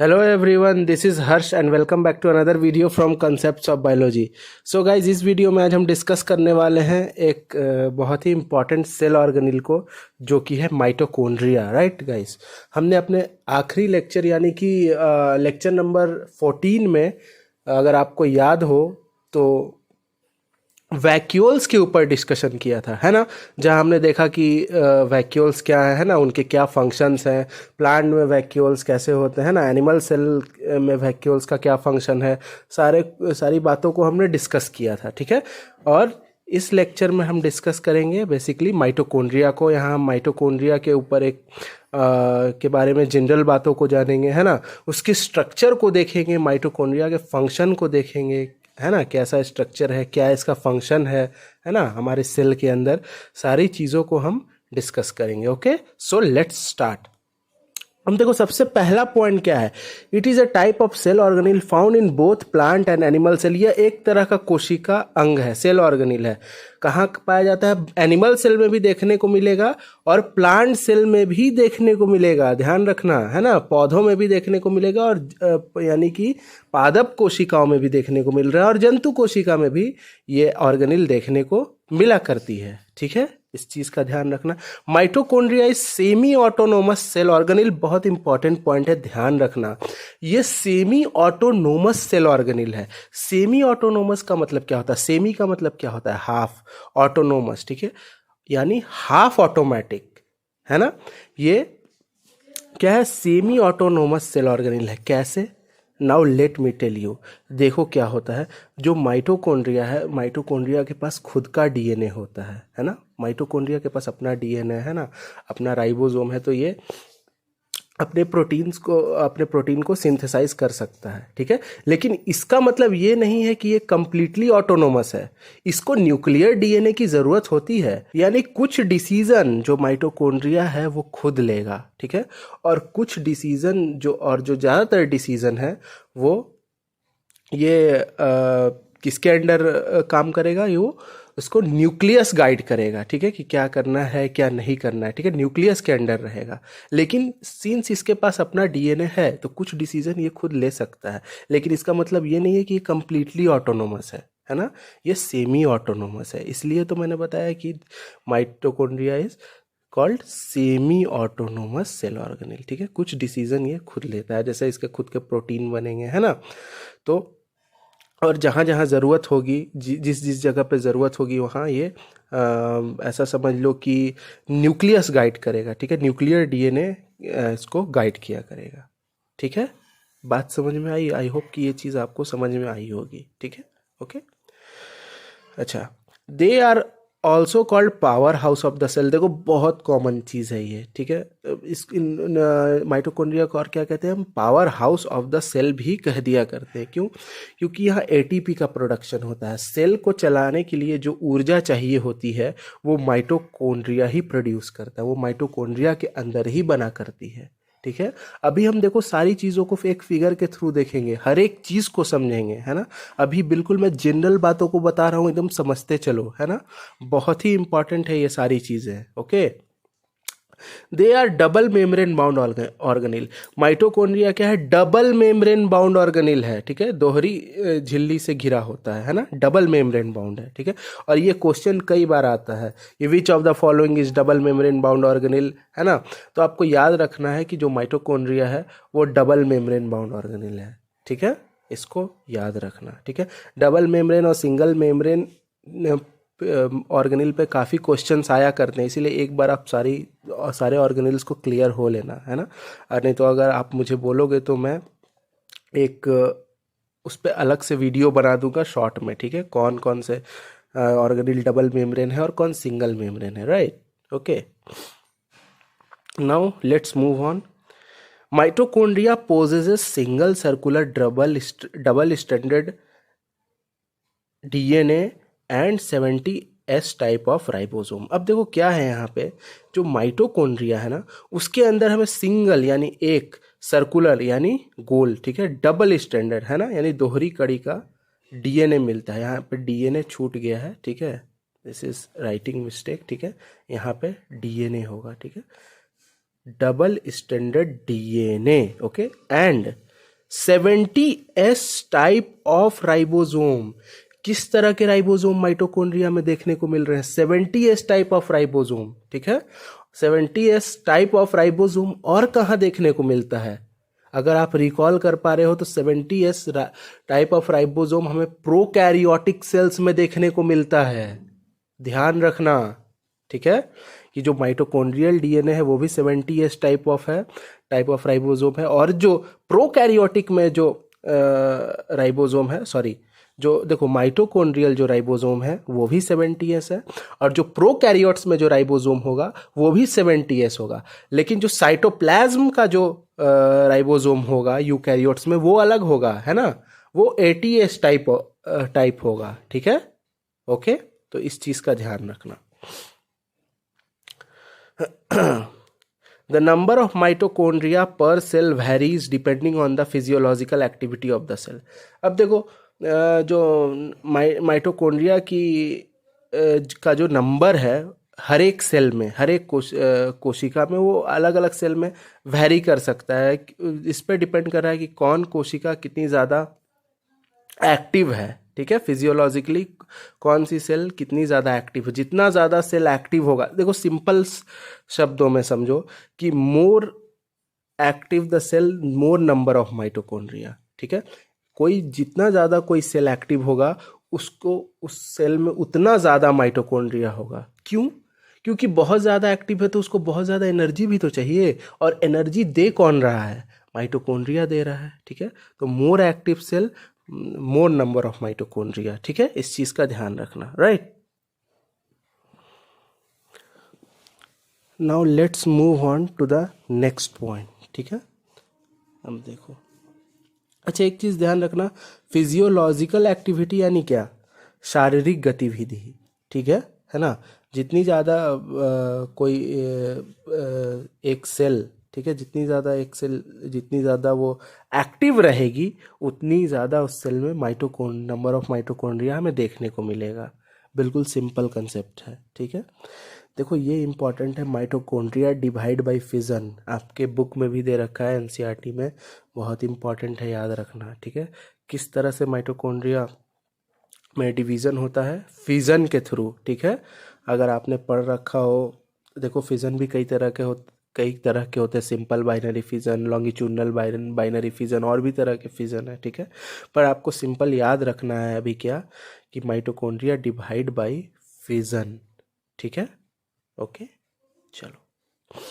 Hello everyone, this is Harsh and welcome back to another video from concepts of biology. So guys, इस video में आज हम discuss करने वाले हैं एक बहुत ही इंपॉर्टेंट सेल ऑर्गेनिल को, जो कि है माइटोकॉन्ड्रिया। राइट गाइज, हमने अपने आखिरी लेक्चर यानी कि लेक्चर नंबर 14 में, अगर आपको याद हो तो, वैक्यूल्स के ऊपर डिस्कशन किया था, है ना। जहां हमने देखा कि वैक्यूल्स क्या है ना, उनके क्या फंक्शंस हैं, प्लांट में वैक्यूल्स कैसे होते हैं ना, एनिमल सेल में वैक्यूल्स का क्या फंक्शन है, सारी बातों को हमने डिस्कस किया था, ठीक है। और इस लेक्चर में हम डिस्कस करेंगे बेसिकली माइटोकॉन्ड्रिया को। यहाँ हम माइटोकॉन्ड्रिया के ऊपर एक के बारे में जनरल बातों को जानेंगे, है ना। उसकी स्ट्रक्चर को देखेंगे, माइटोकॉन्ड्रिया के फंक्शन को देखेंगे, है ना, कैसा स्ट्रक्चर है, क्या इसका फंक्शन है ना, हमारे सेल के अंदर सारी चीज़ों को हम डिस्कस करेंगे। Okay, so let's start. हम देखो, सबसे पहला पॉइंट क्या है, it is a type of cell organelle found in both plant and animal cell. यह एक तरह का कोशिका अंग है, सेल ऑर्गेनिल है। कहाँ पाया जाता है? एनिमल सेल में भी देखने को मिलेगा और प्लांट सेल में भी देखने को मिलेगा, ध्यान रखना, है ना। पौधों में भी देखने को मिलेगा और यानी कि पादप कोशिकाओं में भी देखने को मिल रहा है, और जंतु कोशिका में भी ये ऑर्गेनिल देखने को मिला करती है, ठीक है। इस चीज का ध्यान रखना। Mitochondria is semi autonomous cell organelle, बहुत इंपॉर्टेंट पॉइंट है, ध्यान रखना। ये सेमी ऑटोनोमस सेल ऑर्गेनिल है। सेमी ऑटोनोमस का मतलब क्या होता है? सेमी का मतलब क्या होता है? हाफ। ऑटोनोमस, ठीक है, यानी हाफ ऑटोमेटिक, है ना। ये क्या है? सेमी ऑटोनोमस सेल ऑर्गेनिल है। कैसे? Now let me tell you. देखो क्या होता है, जो माइटोकॉन्ड्रिया है, माइटोकॉन्ड्रिया के पास खुद का डीएनए होता है ना। माइटोकॉन्ड्रिया के पास अपना डीएनए है ना, अपना राइबोसोम है। तो ये अपने प्रोटीन को सिंथेसाइज कर सकता है, ठीक है। लेकिन इसका मतलब ये नहीं है कि ये कंप्लीटली ऑटोनोमस है। इसको न्यूक्लियर डीएनए की जरूरत होती है, यानी कुछ डिसीजन जो माइटोकॉन्ड्रिया है वो खुद लेगा, ठीक है। और कुछ डिसीजन जो ज़्यादातर डिसीजन है वो ये किसके अंडर काम करेगा? ये उसको न्यूक्लियस गाइड करेगा, ठीक है, कि क्या करना है क्या नहीं करना है, ठीक है। न्यूक्लियस के अंडर रहेगा। लेकिन सिंस इसके पास अपना डीएनए है तो कुछ डिसीजन ये खुद ले सकता है, लेकिन इसका मतलब ये नहीं है कि ये कंप्लीटली ऑटोनोमस है ना। ये सेमी ऑटोनोमस है। इसलिए तो मैंने बताया कि mitochondria is called semi autonomous cell organelle, ठीक है। कुछ डिसीजन ये खुद लेता है, जैसे इसके खुद के प्रोटीन बनेंगे, है ना। तो और जहाँ जहाँ ज़रूरत होगी, जिस जिस जगह पे ज़रूरत होगी वहाँ ये ऐसा समझ लो कि न्यूक्लियस गाइड करेगा, ठीक है। न्यूक्लियर डीएनए इसको गाइड किया करेगा, ठीक है। बात समझ में आई? आई होप कि ये चीज़ आपको समझ में आई होगी, ठीक है। ओके, अच्छा। They are also called power house of the cell. देखो, बहुत कॉमन चीज़ है ये, ठीक है। इस माइटोकॉन्ड्रिया को और क्या कहते हैं? हम power house of the cell भी कह दिया करते हैं। क्यों? क्योंकि यहाँ एटीपी का प्रोडक्शन होता है। सेल को चलाने के लिए जो ऊर्जा चाहिए होती है वो माइटोकॉन्ड्रिया ही प्रोड्यूस करता है, वो माइटोकॉन्ड्रिया के अंदर ही बना करती है, ठीक है। अभी हम देखो सारी चीज़ों को एक फिगर के थ्रू देखेंगे, हर एक चीज़ को समझेंगे, है ना। अभी बिल्कुल मैं जनरल बातों को बता रहा हूँ, एकदम समझते चलो, है ना। बहुत ही इंपॉर्टेंट है ये सारी चीज़ें, okay. They are double membrane bound organelle. Mitochondria क्या है? डबल मेम्ब्रेन बाउंड ऑर्गेनिल है, ठीक है। दोहरी झिल्ली से घिरा होता है ना, डबल मेम्ब्रेन बाउंड है, ठीक है। और ये क्वेश्चन कई बार आता है, ये which of the following is double membrane bound organelle, है ना। तो आपको याद रखना है कि जो माइटोकॉन्ड्रिया है वो डबल मेम्ब्रेन बाउंड ऑर्गेनिल है, ठीक है। इसको याद रखना, ठीक है। डबल मेम्ब्रेन और सिंगल मेम्ब्रेन ऑर्गेनिल पे काफ़ी क्वेश्चंस आया करते हैं, इसीलिए एक बार आप सारे ऑर्गेनिल्स को क्लियर हो लेना, है ना। और नहीं तो अगर आप मुझे बोलोगे तो मैं एक उस पर अलग से वीडियो बना दूंगा शॉर्ट में, ठीक है। कौन कौन से ऑर्गेनिल डबल मेम्ब्रेन है और कौन सिंगल मेम्ब्रेन है, right. Okay, now let's move on. Mitochondria possesses single circular double standard DNA and 70S type of ribosome. अब देखो क्या है यहाँ पे, जो माइटोकॉन्ड्रिया है ना उसके अंदर हमें सिंगल यानी एक, सर्कुलर यानी गोल, ठीक है, डबल स्टैंडर्ड है ना यानी दोहरी कड़ी का डीएनए मिलता है। यहाँ पे डीएनए छूट गया है, ठीक है, दिस इज राइटिंग मिस्टेक, ठीक है। यहाँ पे डीएनए होगा, ठीक है, double standard DNA, okay. And 70s type of ribosome. किस तरह के राइबोसोम माइटोकॉन्ड्रिया में देखने को मिल रहे हैं? 70s टाइप ऑफ राइबोसोम, ठीक है। 70s टाइप ऑफ राइबोसोम और कहाँ देखने को मिलता है? अगर आप रिकॉल कर पा रहे हो तो 70s टाइप ऑफ राइबोसोम हमें प्रोकैरियोटिक सेल्स में देखने को मिलता है। ध्यान रखना, ठीक है, कि जो माइटोकॉन्ड्रियल डीएनए है वो भी 70s टाइप ऑफ राइबोसोम है, और जो प्रोकैरियोटिक में जो राइबोसोम है, सॉरी, जो देखो माइटोकॉन्ड्रियल जो राइबोसोम है वो भी 70s है, और जो प्रोकैरियोट्स में जो राइबोसोम होगा वो भी 70s होगा। लेकिन जो साइटोप्लाज्म का जो राइबोसोम होगा यूकैरियोट्स में वो अलग होगा, है ना, वो 80s टाइप होगा, ठीक है। ओके, तो इस चीज का ध्यान रखना। The number of mitochondria per cell varies depending on the physiological activity of the cell। अब देखो जो माइटोकॉन्ड्रिया की का जो नंबर है हर एक सेल में, हर एक कोशिका में, वो अलग अलग सेल में वैरी कर सकता है। इस पे डिपेंड कर रहा है कि कौन कोशिका कितनी ज़्यादा एक्टिव है, ठीक है, फिजियोलॉजिकली कौन सी सेल कितनी ज़्यादा एक्टिव है। जितना ज़्यादा सेल एक्टिव होगा, देखो सिंपल शब्दों में समझो कि more active the cell more number of mitochondria, ठीक है। कोई जितना ज़्यादा कोई सेल एक्टिव होगा उसको उस सेल में उतना ज़्यादा माइटोकॉन्ड्रिया होगा। क्यों? क्योंकि बहुत ज़्यादा एक्टिव है तो उसको बहुत ज़्यादा एनर्जी भी तो चाहिए, और एनर्जी दे कौन रहा है? माइटोकॉन्ड्रिया दे रहा है, ठीक है। तो more active cell more number of mitochondria, ठीक है, इस चीज का ध्यान रखना, right. Now let's move on to the next point, ठीक है। अब देखो, अच्छा एक चीज ध्यान रखना, फिजियोलॉजिकल एक्टिविटी यानी क्या? शारीरिक गतिविधि, ठीक है ना। जितनी ज़्यादा कोई एक सेल, ठीक है, जितनी ज़्यादा वो एक्टिव रहेगी उतनी ज़्यादा उस सेल में नंबर ऑफ माइटोकॉन्ड्रिया हमें देखने को मिलेगा। बिल्कुल सिंपल कंसेप्ट है, ठीक है। देखो ये इंपॉर्टेंट है, माइटोकॉन्ड्रिया डिवाइड बाय फिजन, आपके बुक में भी दे रखा है एनसीईआरटी में, बहुत इंपॉर्टेंट है, याद रखना, ठीक है। किस तरह से माइटोकॉन्ड्रिया में डिवीज़न होता है? फिजन के थ्रू, ठीक है। अगर आपने पढ़ रखा हो, देखो फिजन भी कई तरह के होते हैं, simple binary fission, longitudinal binary fission, और भी तरह के फिजन है, ठीक है। पर आपको सिंपल याद रखना है अभी क्या, कि माइटोकॉन्ड्रिया डिवाइड बाय फिजन, ठीक है। ओके, चलो।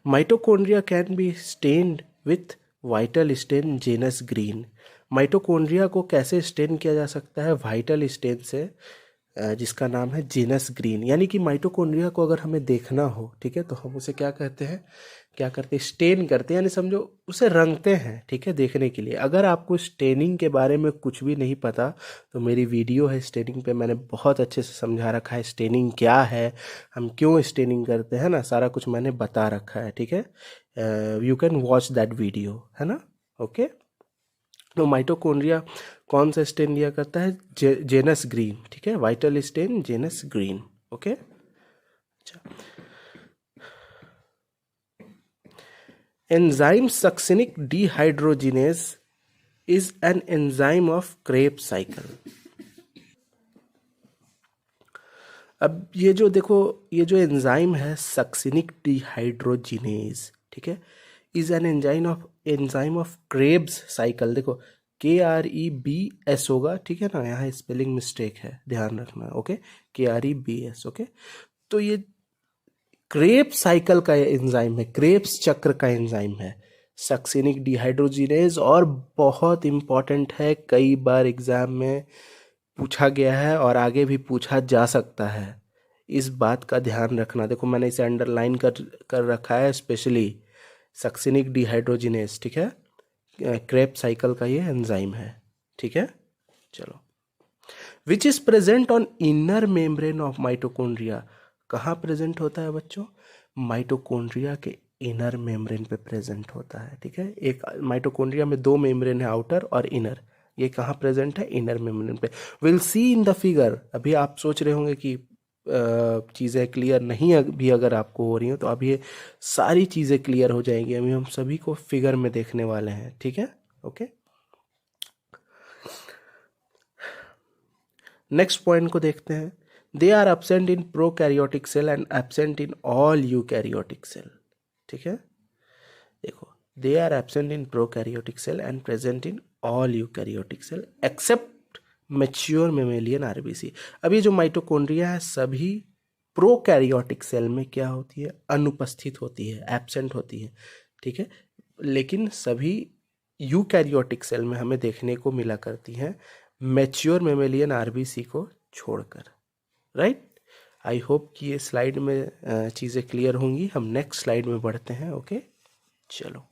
Mitochondria can be stained with vital stain Janus green. Mitochondria को कैसे स्टेन किया जा सकता है? वाइटल स्टेन से, जिसका नाम है जेनस ग्रीन। यानी कि माइटोकॉन्ड्रिया को अगर हमें देखना हो, ठीक है, तो हम उसे क्या करते हैं? स्टेन करते हैं, यानी समझो उसे रंगते हैं, ठीक है, देखने के लिए। अगर आपको स्टेनिंग के बारे में कुछ भी नहीं पता तो मेरी वीडियो है स्टेनिंग पे, मैंने बहुत अच्छे से समझा रखा है स्टेनिंग क्या है, हम क्यों स्टेनिंग करते हैं ना, सारा कुछ मैंने बता रखा है, ठीक है। You can watch that video, है ना। ओके, तो माइटोकॉन्ड्रिया कौन सा स्टेन लिया करता है? जेनस ग्रीन, ठीक है, vital stain Janus green. Okay, अच्छा। Enzyme succinic dehydrogenase is an enzyme of Krebs cycle. अब ये जो देखो, ये जो एंजाइम है सक्सिनिक डिहाइड्रोजिनेज, ठीक है, is an enzyme of Krebs cycle. देखो KREBS होगा, ठीक है ना, यहाँ स्पेलिंग मिस्टेक है, ध्यान रखना। Okay, KREBS, okay. तो ये क्रेब्स साइकिल का एंजाइम है, क्रेब्स चक्र का एंजाइम है सक्सिनिक डिहाइड्रोजिनेज, और बहुत इंपॉर्टेंट है, कई बार एग्जाम में पूछा गया है और आगे भी पूछा जा सकता है, इस बात का ध्यान रखना। देखो मैंने इसे अंडरलाइन कर रखा है स्पेशली, सक्सिनिक डिहाइड्रोजिनेज, ठीक है, क्रेब्स साइकिल का ये एंजाइम है, ठीक है। चलो, which is present on inner membrane of mitochondria. कहाँ प्रेजेंट होता है बच्चों? माइटोकॉन्ड्रिया के इनर मेम्ब्रेन पे प्रेजेंट होता है, ठीक है। एक माइटोकॉन्ड्रिया में दो मेम्ब्रेन है, आउटर और इनर। ये कहाँ प्रेजेंट है? इनर मेम्ब्रेन पे। Will see in the figure. अभी आप सोच रहे होंगे कि चीज़ें क्लियर नहीं भी अगर आपको हो रही हो तो अब ये सारी चीज़ें क्लियर हो जाएंगी। अभी हम सभी को फिगर में देखने वाले हैं, ठीक है। ओके, नेक्स्ट पॉइंट को देखते हैं। They are absent in prokaryotic cell and absent in all eukaryotic cell, ठीक है। देखो, they are absent in prokaryotic cell and present in all eukaryotic cell except mature mammalian RBC. अब ये जो mitochondria है सभी प्रोकैरियोटिक सेल में क्या होती है, अनुपस्थित होती है, एब्सेंट होती है, ठीक है। लेकिन सभी यूकैरियोटिक सेल में हमें देखने को मिला करती हैं, मैच्योर मेमेलियन आरबीसी को छोड़कर, राइट। आई होप कि ये स्लाइड में चीज़ें क्लियर होंगी। हम नेक्स्ट स्लाइड में बढ़ते हैं। ओके, चलो,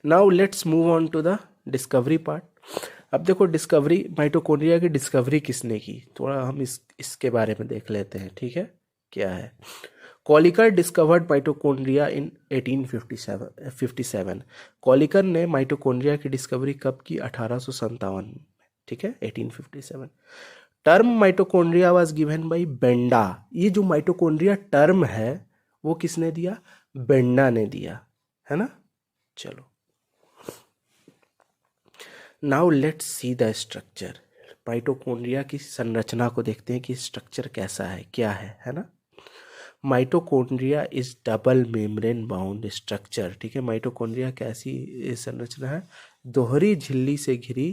now let's move on to the discovery part. अब देखो, डिस्कवरी, माइटोकॉन्ड्रिया की डिस्कवरी किसने की, थोड़ा हम इसके बारे में देख लेते हैं, ठीक है। क्या है, कॉलिकर डिस्कवर्ड माइटोकॉन्ड्रिया इन 1857। कॉलिकर ने माइटोकॉन्ड्रिया की डिस्कवरी कब की, 1857 में, ठीक है, 1857। Term mitochondria was given by Benda. ये जो माइटोकॉन्ड्रिया टर्म है वो किसने दिया, बेंडा ने दिया, है ना। चलो, now let's see the structure. Mitochondria की संरचना को देखते हैं कि स्ट्रक्चर कैसा है, क्या है ना। Mitochondria is double membrane bound structure, ठीक है। माइटोकॉन्ड्रिया कैसी संरचना है, दोहरी झिल्ली से घिरी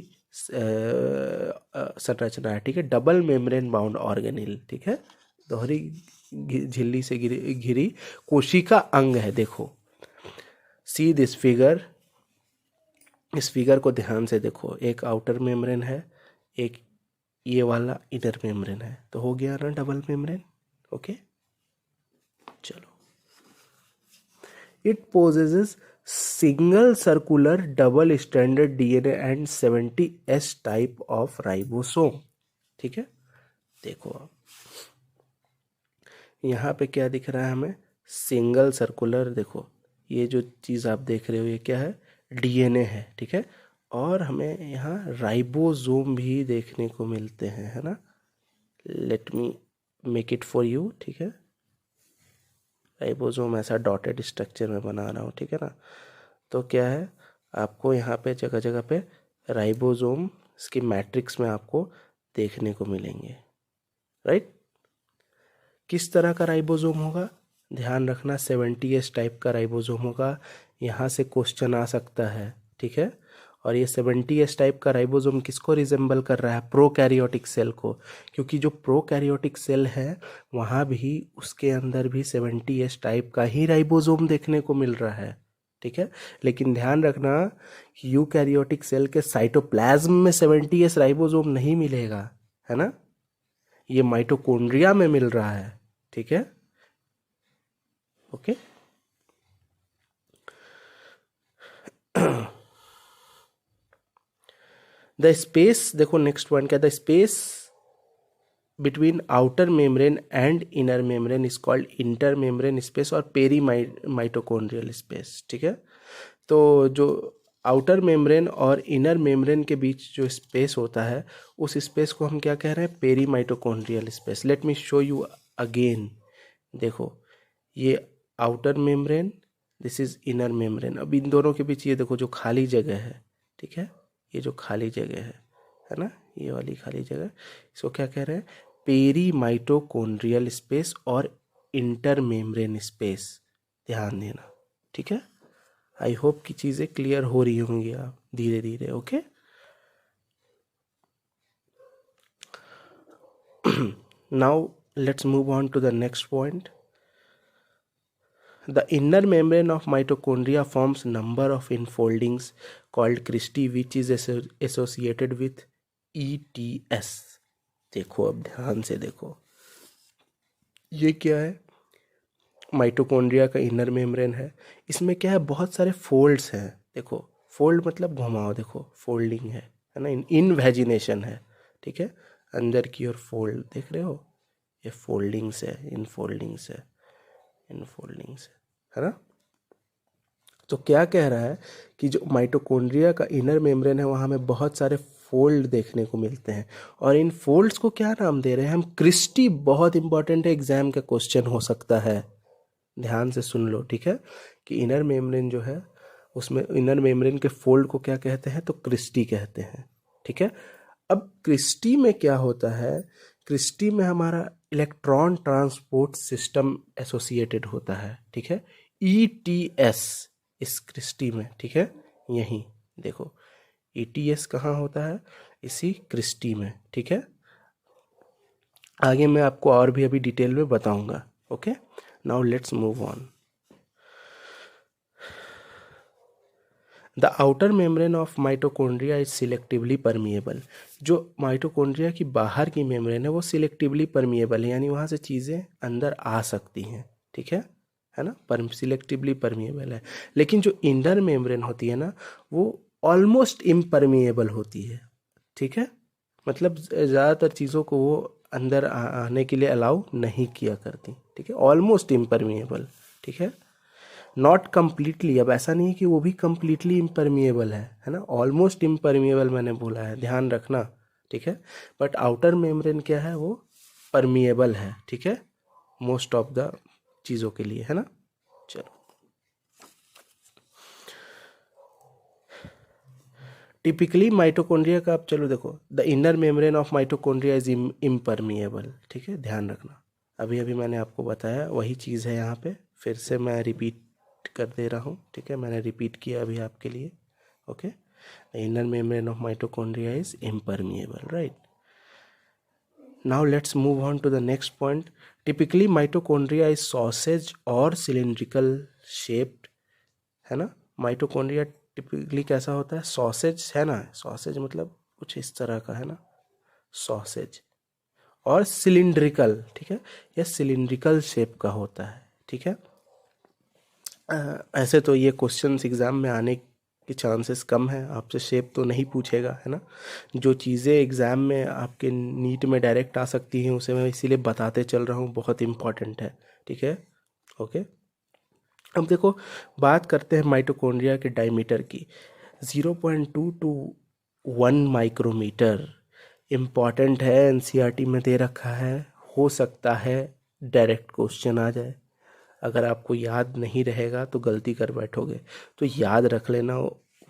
संरचना है, ठीक है। डबल मेम्ब्रेन बाउंड ऑर्गेनेल, ठीक है, दोहरी झिल्ली से घिरी कोशिका अंग है। देखो, सी दिस फिगर, इस फिगर को ध्यान से देखो, एक आउटर मेम्ब्रेन है, एक ये वाला इनर मेम्ब्रेन है, तो हो गया ना डबल मेम्ब्रेन। ओके, चलो, it possesses single circular double standard DNA and 70S type of ribosome, ठीक है। देखो, अब यहाँ पे क्या दिख रहा है हमें, सिंगल सर्कुलर, देखो ये जो चीज़ आप देख रहे हो ये क्या है, डीएनए है, ठीक है। और हमें यहाँ राइबोसोम भी देखने को मिलते हैं, है ना। Let me make it for you, ठीक है। राइबोसोम ऐसा डॉटेड स्ट्रक्चर में बना रहा हूँ, ठीक है ना। तो क्या है, आपको यहाँ पे जगह जगह पे राइबोसोम इसकी मैट्रिक्स में आपको देखने को मिलेंगे, राइट। किस तरह का राइबोसोम होगा, ध्यान रखना, 70S टाइप का राइबोसोम होगा। यहाँ से क्वेश्चन आ सकता है, ठीक है। और ये 70S टाइप का राइबोसोम किसको रिजेंबल कर रहा है, प्रोकैरियोटिक सेल को, क्योंकि जो प्रोकैरियोटिक सेल है वहाँ भी उसके अंदर भी 70S टाइप का ही राइबोसोम देखने को मिल रहा है, ठीक है। लेकिन ध्यान रखना, यूकैरियोटिक सेल के साइटोप्लाज्म में 70S राइबोसोम नहीं मिलेगा, है ना। ये माइटोकॉन्ड्रिया में मिल रहा है, ठीक है। ओके, द स्पेस, देखो नेक्स्ट पॉइंट क्या, the space between outer membrane and inner membrane is called inter membrane space और पेरी माइटोकॉन्ड्रियल स्पेस, ठीक है। तो जो आउटर मेम्ब्रेन और इनर मेम्ब्रेन के बीच जो स्पेस होता है उस स्पेस को हम क्या कह रहे हैं, peri mitochondrial space. Let me show you again. देखो, ये outer membrane, this is inner membrane. अब इन दोनों के बीच ये देखो जो खाली जगह है, ठीक है, ये जो खाली जगह है ना, ये वाली खाली जगह, इसको क्या कह रहे हैं, पेरी माइटोकॉन्ड्रियल स्पेस और इंटर मेम्ब्रेन स्पेस। ध्यान देना, ठीक है। आई होप कि चीज़ें क्लियर हो रही होंगी आप धीरे धीरे। Okay, now let's move on to the next point. The inner membrane of mitochondria forms number of infoldings called cristae which is associated with ETS। देखो, अब ध्यान से देखो, ये क्या है, माइटोकॉन्ड्रिया का इनर मेम्ब्रेन है, इसमें क्या है, बहुत सारे फोल्ड्स हैं। देखो, फोल्ड मतलब घुमाव, देखो फोल्डिंग है ना, इनवेजिनेशन है, ठीक है। अंदर की ओर फोल्ड देख रहे हो, ये फोल्डिंग्स है, इनफोल्डिंग्स है, इनफोल्डिंग्स है ना। तो क्या कह रहा है कि जो माइटोकॉन्ड्रिया का इनर मेम्ब्रेन है वहाँ में बहुत सारे फोल्ड देखने को मिलते हैं, और इन फोल्ड्स को क्या नाम दे रहे हैं हम? क्रिस्टी। बहुत इंपॉर्टेंट है, एग्जाम का क्वेश्चन हो सकता है, ध्यान से सुन लो, ठीक है। कि इनर मेम्ब्रेन जो है उसमें इनर मेम्ब्रेन के फोल्ड को क्या कहते हैं? तो क्रिस्टी कहते हैं, ठीक है। अब क्रिस्टी में क्या होता है? क्रिस्टी में हमारा इलेक्ट्रॉन ट्रांसपोर्ट सिस्टम एसोसिएटेड होता है, ठीक है। ETS इस क्रिस्टी में, ठीक है। यहीं देखो ETS कहाँ होता है? इसी क्रिस्टी में, ठीक है। आगे मैं आपको और भी अभी डिटेल में बताऊंगा। Okay, now let's move on. The outer membrane of mitochondria is selectively permeable. जो माइटोकॉन्ड्रिया की बाहर की मेम्ब्रेन है वो सिलेक्टिवली परमिएबल है, यानी वहाँ से चीज़ें अंदर आ सकती हैं, ठीक है ना। सिलेक्टिवली परमिएबल है। लेकिन जो इंडर मेम्ब्रेन होती है ना, वो ऑलमोस्ट इम्परमिएबल होती है, ठीक है। मतलब ज़्यादातर चीज़ों को वो अंदर आने के लिए अलाउ नहीं किया करती, ठीक है। ऑलमोस्ट इम्परमिएबल, ठीक है। नॉट कम्प्लीटली, अब ऐसा नहीं है कि वो भी कम्प्लीटली इम्परमिएबल है ना। ऑलमोस्ट इम्परमिएबल मैंने बोला है, ध्यान रखना, ठीक है। बट आउटर मेम्ब्रेन क्या है? वो परमिएबल है, ठीक है, मोस्ट ऑफ द चीज़ों के लिए, है ना। चलो, टिपिकली माइटोकॉन्ड्रिया का, आप चलो देखो, the inner membrane of mitochondria is impermeable, ठीक है, ध्यान रखना। अभी अभी मैंने आपको बताया वही चीज़ है यहाँ पे, फिर से मैं रिपीट कर दे रहा हूँ, ठीक है। मैंने रिपीट किया अभी आपके लिए। Okay, the inner membrane of mitochondria is impermeable, right. Now let's move on to the next point. Typically mitochondria is sausage और सिलिंड्रिकल शेप्ड, है ना। माइटोकॉन्ड्रिया टिपिकली कैसा होता है? सॉसेज, है ना। सॉसेज मतलब कुछ इस तरह का, है ना, सॉसेज, और सिलिंड्रिकल, ठीक है, यह सिलिंड्रिकल शेप का होता है, ठीक है। ऐसे तो ये क्वेश्चंस एग्जाम में आने के चांसेस कम है, आपसे शेप तो नहीं पूछेगा, है ना। जो चीज़ें एग्ज़ाम में आपके नीट में डायरेक्ट आ सकती हैं उसे मैं इसीलिए बताते चल रहा हूँ, बहुत इंपॉर्टेंट है, ठीक है। ओके, अब देखो बात करते हैं माइटोकॉन्ड्रिया के डायमीटर की। 0.2 टू 1 माइक्रोमीटर इम्पॉर्टेंट है, एनसीईआरटी में दे रखा है। हो सकता है डायरेक्ट क्वेश्चन आ जाए, अगर आपको याद नहीं रहेगा तो गलती कर बैठोगे, तो याद रख लेना,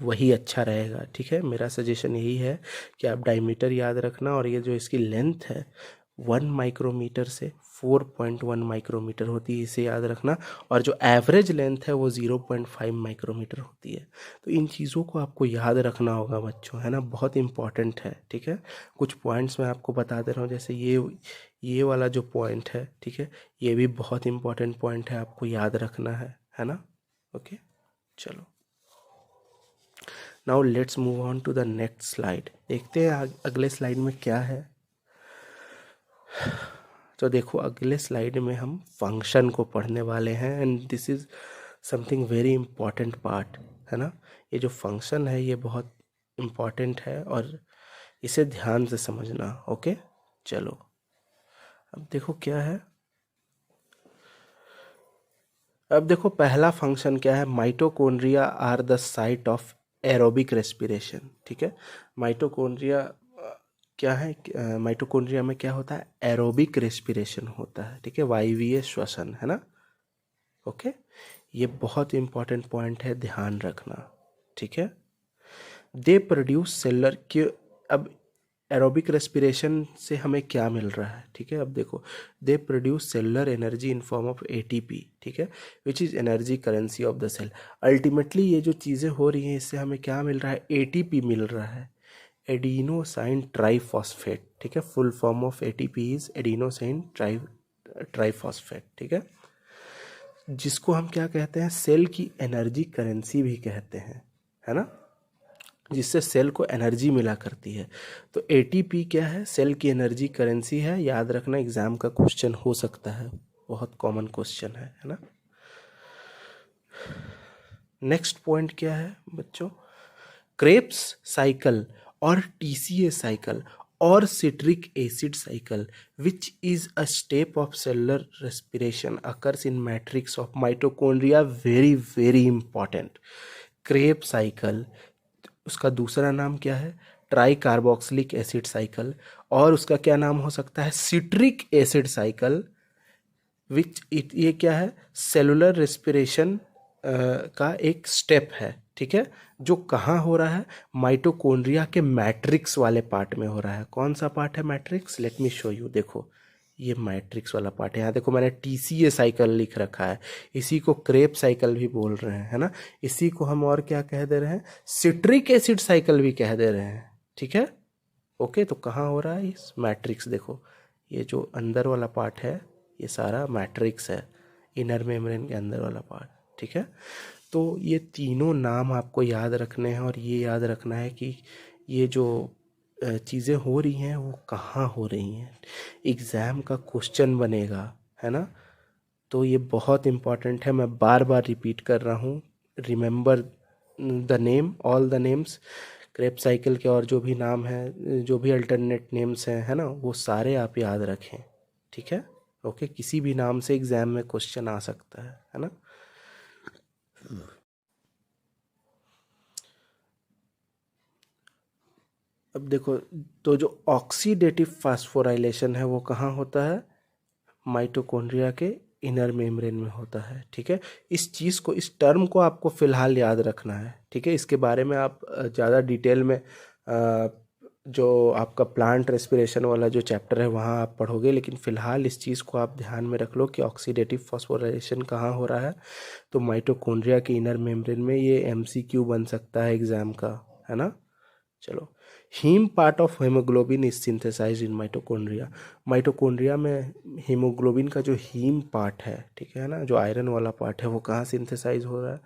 वही अच्छा रहेगा, ठीक है। मेरा सजेशन यही है कि आप डायमीटर याद रखना, और ये जो इसकी लेंथ है 1 माइक्रोमीटर से 4.1 माइक्रोमीटर होती है, इसे याद रखना। और जो एवरेज लेंथ है वो 0.5 माइक्रोमीटर होती है। तो इन चीज़ों को आपको याद रखना होगा बच्चों, है ना, बहुत इंपॉर्टेंट है, ठीक है। कुछ पॉइंट्स मैं आपको बता दे रहा हूँ, जैसे ये वाला जो पॉइंट है, ठीक है, ये भी बहुत इंपॉर्टेंट पॉइंट है, आपको याद रखना है ना। ओके, चलो, now let's move on to the next slide. देखते हैं अगले स्लाइड में क्या है। तो देखो अगले स्लाइड में हम फंक्शन को पढ़ने वाले हैं, and this is something very important part, है ना। ये जो फंक्शन है ये बहुत इम्पॉर्टेंट है, और इसे ध्यान से समझना। ओके, चलो, अब देखो क्या है। अब देखो पहला फंक्शन क्या है? Mitochondria are the site of aerobic respiration, ठीक है। माइटोकॉन्ड्रिया क्या है? माइटोकॉन्ड्रिया में क्या होता है? एरोबिक रेस्पिरेशन होता है, ठीक है, वायवीय श्वसन, है ना। ओके, ये बहुत इंपॉर्टेंट पॉइंट है, ध्यान रखना, ठीक है। दे प्रोड्यूस सेलर के, अब एरोबिक रेस्पिरेशन से हमें क्या मिल रहा है, ठीक है। अब देखो, they produce cellular energy in form of ATP, ठीक है, which is energy currency of the cell. Ultimately ये जो चीज़ें हो रही हैं इससे हमें क्या मिल रहा है? एटीपी मिल रहा है, एडिनोसाइन ट्राइफॉस्फेट, ठीक है। Full form of ATP is adenosine triphosphate, ठीक है, जिसको हम क्या कहते हैं? सेल की एनर्जी करेंसी भी कहते हैं, है ना, जिससे सेल को एनर्जी मिला करती है। तो एटीपी क्या है? सेल की एनर्जी करेंसी है, याद रखना, एग्जाम का क्वेश्चन हो सकता है, बहुत कॉमन क्वेश्चन है ना। नेक्स्ट पॉइंट क्या है बच्चों? क्रेब्स साइकिल और टीसीए साइकिल और citric acid cycle which is a step of cellular respiration occurs in matrix of mitochondria, very very important. Krebs cycle, उसका दूसरा नाम क्या है? ट्राई कार्बोक्सिलिक एसिड साइकिल, और उसका क्या नाम हो सकता है, citric acid cycle, which it ये क्या है, सेलुलर रेस्पिरेशन का एक स्टेप है, ठीक है, जो कहाँ हो रहा है, माइटोकॉन्ड्रिया के मैट्रिक्स वाले पार्ट में हो रहा है। कौन सा पार्ट है matrix, late me show you, देखो ये मैट्रिक्स वाला पार्ट है। यहाँ देखो मैंने TCA साइकिल लिख रखा है, इसी को क्रेप साइकिल भी बोल रहे हैं, है ना, इसी को हम और क्या कह दे रहे हैं, सिट्रिक एसिड साइकिल भी कह दे रहे हैं, ठीक है। ओके, तो कहाँ हो रहा है इस मैट्रिक्स, देखो ये जो अंदर वाला पार्ट है ये सारा मैट्रिक्स है, इनर मेम्ब्रेन के अंदर वाला पार्ट, ठीक है। तो ये तीनों नाम आपको याद रखने हैं, और ये याद रखना है कि ये जो चीज़ें हो रही हैं वो कहाँ हो रही हैं, एग्ज़ाम का क्वेश्चन बनेगा, है ना। तो ये बहुत इम्पॉर्टेंट है, मैं बार बार रिपीट कर रहा हूँ, remember the name, all the names, Krebs cycle के और जो भी नाम हैं, जो भी अल्टरनेट नेम्स हैं, है ना, वो सारे आप याद रखें, ठीक है। ओके, किसी भी नाम से एग्ज़ाम में क्वेश्चन आ सकता है ना। अब देखो, तो जो ऑक्सीडेटिव फास्फोराइलेशन है वो कहाँ होता है, माइटोकॉन्ड्रिया के इनर मेम्ब्रेन में होता है, ठीक है। इस चीज़ को, इस टर्म को आपको फ़िलहाल याद रखना है, ठीक है। इसके बारे में आप ज़्यादा डिटेल में जो आपका प्लांट रेस्पिरेशन वाला जो चैप्टर है वहाँ आप पढ़ोगे, लेकिन फ़िलहाल इस चीज़ को आप ध्यान में रख लो कि ऑक्सीडेटिव फॉस्फोराइलेशन कहाँ हो रहा है, तो माइटोकॉन्ड्रिया के इनर मेम्ब्रेन में। ये MCQ बन सकता है एग्ज़ाम का, है ना। चलो, heme part of hemoglobin is synthesize in mitochondria. Mitochondria में हीमोग्लोबिन का जो हीम पार्ट है, ठीक है ना, जो आयरन वाला पार्ट है, वो कहाँ सिंथेसाइज हो रहा है,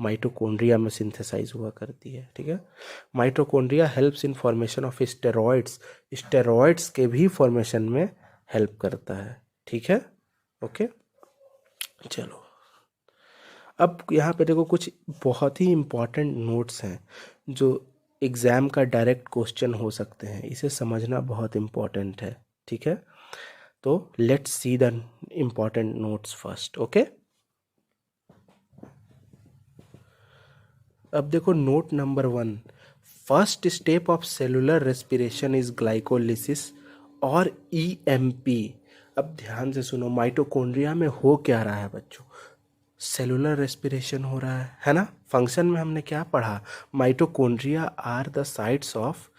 माइटोकॉन्ड्रिया में सिंथेसाइज हुआ करती है, ठीक है। Mitochondria helps in formation of steroids, steroids के भी फॉर्मेशन में हेल्प करता है, ठीक है। ओके, चलो अब यहाँ पे देखो कुछ बहुत ही इम्पॉर्टेंट नोट्स हैं जो एग्ज़ाम का डायरेक्ट क्वेश्चन हो सकते हैं, इसे समझना बहुत इम्पॉर्टेंट है, ठीक है। तो let's see the important notes first. Okay, अब देखो note number 1, first step of cellular respiration is glycolysis और EMP। अब ध्यान से सुनो, माइटोकॉन्ड्रिया में हो क्या रहा है बच्चों, सेलुलर रेस्पिरेशन हो रहा है ना। फंक्शन में हमने क्या पढ़ा, mitochondria are the sites of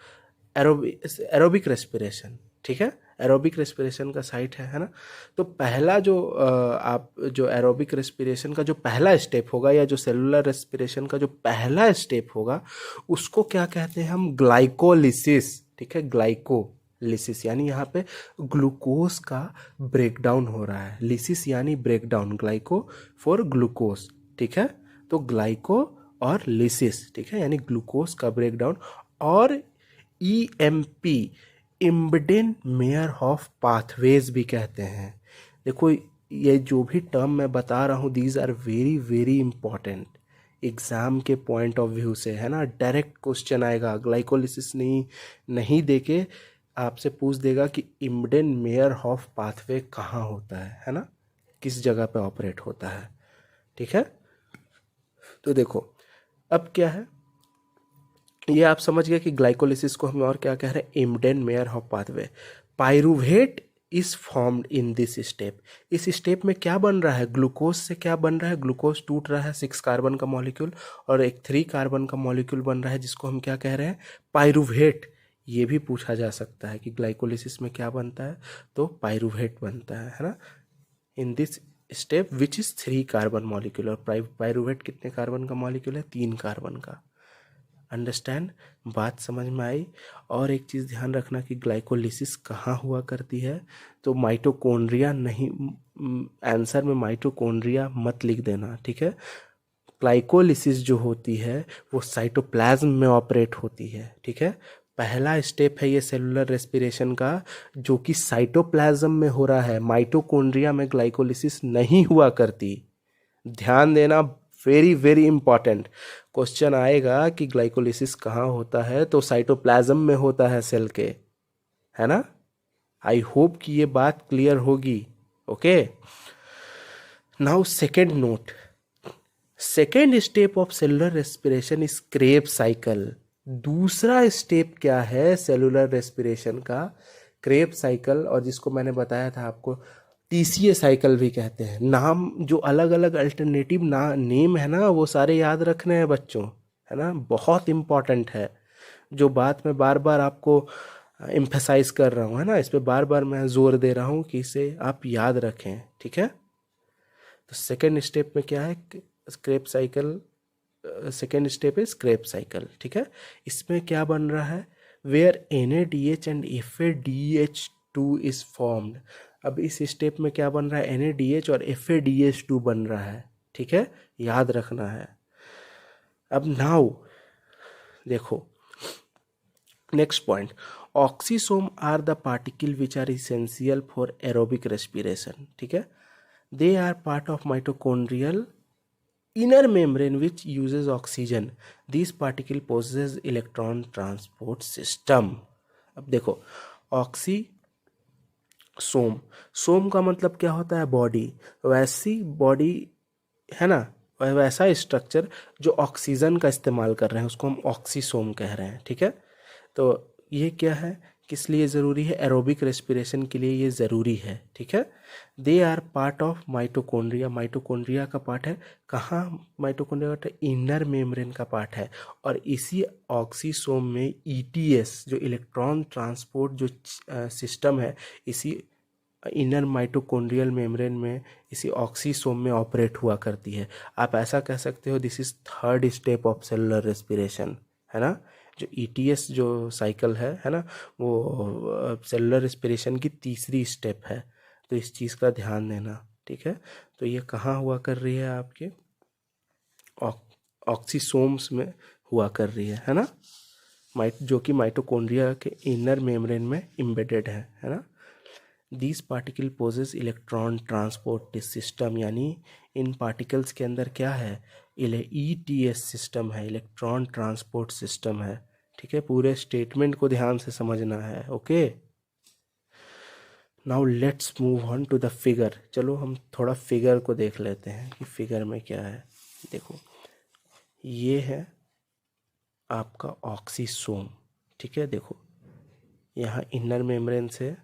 aerobic respiration, ठीक है, एरोबिक रेस्पिरेशन का साइट है ना। तो पहला जो आप जो एरोबिक रेस्पिरेशन का जो पहला स्टेप होगा, या जो सेलुलर रेस्पिरेशन का जो पहला स्टेप होगा, उसको क्या कहते हैं हम, ग्लाइकोलिसिस, ठीक है, ग्लाइकोलिसिस यानी यहाँ पे ग्लूकोज का ब्रेकडाउन हो रहा है, लिसिस यानी ब्रेकडाउन, ग्लाइको फॉर ग्लूकोज, ठीक है। तो ग्लाइको और लिसिस, ठीक है, यानी ग्लूकोज का ब्रेकडाउन, और EMP, इम्बडेन मेयर ऑफ पाथवेज भी कहते हैं। देखो ये जो भी टर्म मैं बता रहा हूँ, these are very very important exam के पॉइंट ऑफ व्यू से, है ना। डायरेक्ट क्वेश्चन आएगा, ग्लाइकोलिसिस नहीं देके आपसे पूछ देगा कि इम्बडेन मेयर ऑफ पाथवे कहाँ होता है ना, किस जगह पे ऑपरेट होता है, ठीक है। तो देखो अब क्या है, ये आप समझ गए कि ग्लाइकोलिसिस को हम और क्या कह रहे हैं, Embden Meyerhof pathway. Pyruvate is formed in this step, इस स्टेप में क्या बन रहा है, ग्लूकोज से क्या बन रहा है, ग्लूकोज टूट रहा है, 6 कार्बन का मॉलिक्यूल, और एक 3 कार्बन का मॉलिक्यूल बन रहा है, जिसको हम क्या कह रहे हैं, पाइरूवेट। ये भी पूछा जा सकता है कि ग्लाइकोलिसिस में क्या बनता है, तो पाइरूवेट बनता है ना, इन this step which is 3 carbon molecule. और पाइरूवेट कितने कार्बन का मॉलिक्यूल है, 3 कार्बन का। अंडरस्टैंड, बात समझ में आई। और एक चीज़ ध्यान रखना कि ग्लाइकोलिसिस कहाँ हुआ करती है, तो माइटोकॉन्ड्रिया नहीं, आंसर में माइटोकॉन्ड्रिया मत लिख देना, ठीक है। ग्लाइकोलिसिस जो होती है वो साइटोप्लाज्म में ऑपरेट होती है, ठीक है। पहला स्टेप है ये सेलुलर रेस्पिरेशन का, जो कि साइटोप्लाज्म में हो रहा है, माइटोकॉन्ड्रिया में ग्लाइकोलिसिस नहीं हुआ करती, ध्यान देना, वेरी वेरी इंपॉर्टेंट क्वेश्चन आएगा कि ग्लाइकोलिसिस कहाँ होता है, तो साइटोप्लाज्म में होता है सेल के, है ना। आई होप कि ये बात क्लियर होगी। Okay, now second note, second step of cellular respiration is Krebs cycle. दूसरा स्टेप क्या है सेलुलर रेस्पिरेशन का? क्रेब्स साइकिल, और जिसको मैंने बताया था आपको टीसीए साइकिल भी कहते हैं। नाम जो अलग अलग अल्टरनेटिव ना नेम है ना, वो सारे याद रखने हैं बच्चों, है ना, बहुत इम्पॉर्टेंट है। जो बात मैं बार बार आपको एम्फेसाइज कर रहा हूँ, है ना, इस पे बार बार मैं जोर दे रहा हूँ कि इसे आप याद रखें, ठीक है। तो सेकेंड स्टेप में क्या है? Krebs cycle. सेकेंड स्टेप है स्क्रैप साइकिल, ठीक है। इसमें क्या बन रहा है? Where NaDH and FADH2 is formed. अब इस स्टेप में क्या बन रहा है? NaDH और FADH2 बन रहा है, ठीक है, याद रखना है। अब नाउ देखो next point, oxysome are the particle which are essential for aerobic respiration, ठीक है। They are part of mitochondrial inner membrane which uses oxygen. These particle possess electron transport system. अब देखो ऑक्सी सोम, सोम का मतलब क्या होता है? बॉडी। वैसी बॉडी, है ना, वैसा स्ट्रक्चर जो ऑक्सीजन का इस्तेमाल कर रहे हैं उसको हम ऑक्सीसोम कह रहे हैं, ठीक है। तो ये क्या है, किस लिए ज़रूरी है? एरोबिक रेस्पिरेशन के लिए ये ज़रूरी है, ठीक है। They are part of mitochondria, mitochondria का पार्ट है। कहाँ माइटोकॉन्ड्रिया का? इनर मेम्ब्रेन का पार्ट है। और इसी ऑक्सीसोम में ETS जो इलेक्ट्रॉन ट्रांसपोर्ट जो सिस्टम है, इसी इनर माइटोकॉन्ड्रियल मेम्ब्रेन में, इसी ऑक्सीसोम में ऑपरेट हुआ करती है। आप ऐसा कह सकते हो this is third step of cellular respiration, है ना। जो ETS जो साइकिल है ना, वो सेलुलर रेस्पिरेशन की तीसरी स्टेप है। तो इस चीज़ का ध्यान देना, ठीक है। तो ये कहाँ हुआ कर रही है? आपके ऑक्सीसोम्स में हुआ कर रही है ना, जो कि माइटोकॉन्ड्रिया के इनर मेम्ब्रेन में इम्बेडेड है ना। These particle possess electron transport system, यानी इन पार्टिकल्स के अंदर क्या है? ETS सिस्टम है, इलेक्ट्रॉन ट्रांसपोर्ट सिस्टम है, ठीक है। पूरे स्टेटमेंट को ध्यान से समझना है, okay. Now let's move on to the figure. चलो हम थोड़ा फिगर को देख लेते हैं कि फिगर में क्या है। देखो ये है आपका ऑक्सीसोम, ठीक है। देखो यहाँ इनर मेम्ब्रेन से,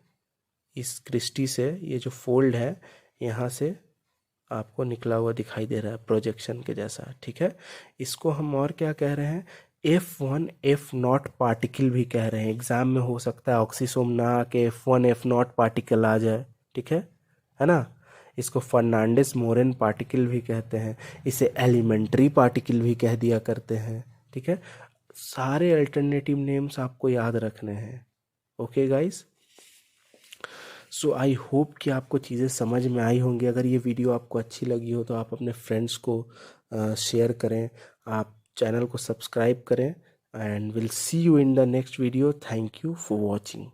इस क्रिस्टी से, ये जो फोल्ड है यहाँ से आपको निकला हुआ दिखाई दे रहा है प्रोजेक्शन के जैसा, ठीक है। इसको हम और क्या कह रहे हैं? F1 F0 पार्टिकल भी कह रहे हैं। एग्जाम में हो सकता है ऑक्सीसोम ना आके F1 F0 पार्टिकल आ जाए, ठीक है ना। इसको फर्नांडिस मोरेन पार्टिकल भी कहते हैं, इसे एलिमेंट्री पार्टिकल भी कह दिया करते हैं, ठीक है। सारे अल्टरनेटिव नेम्स आपको याद रखने हैं, okay guys. So I hope कि आपको चीज़ें समझ में आई होंगी। अगर ये वीडियो आपको अच्छी लगी हो तो आप अपने फ्रेंड्स को शेयर करें, आप चैनल को सब्सक्राइब करें, and will see you in the next video. Thank you for watching.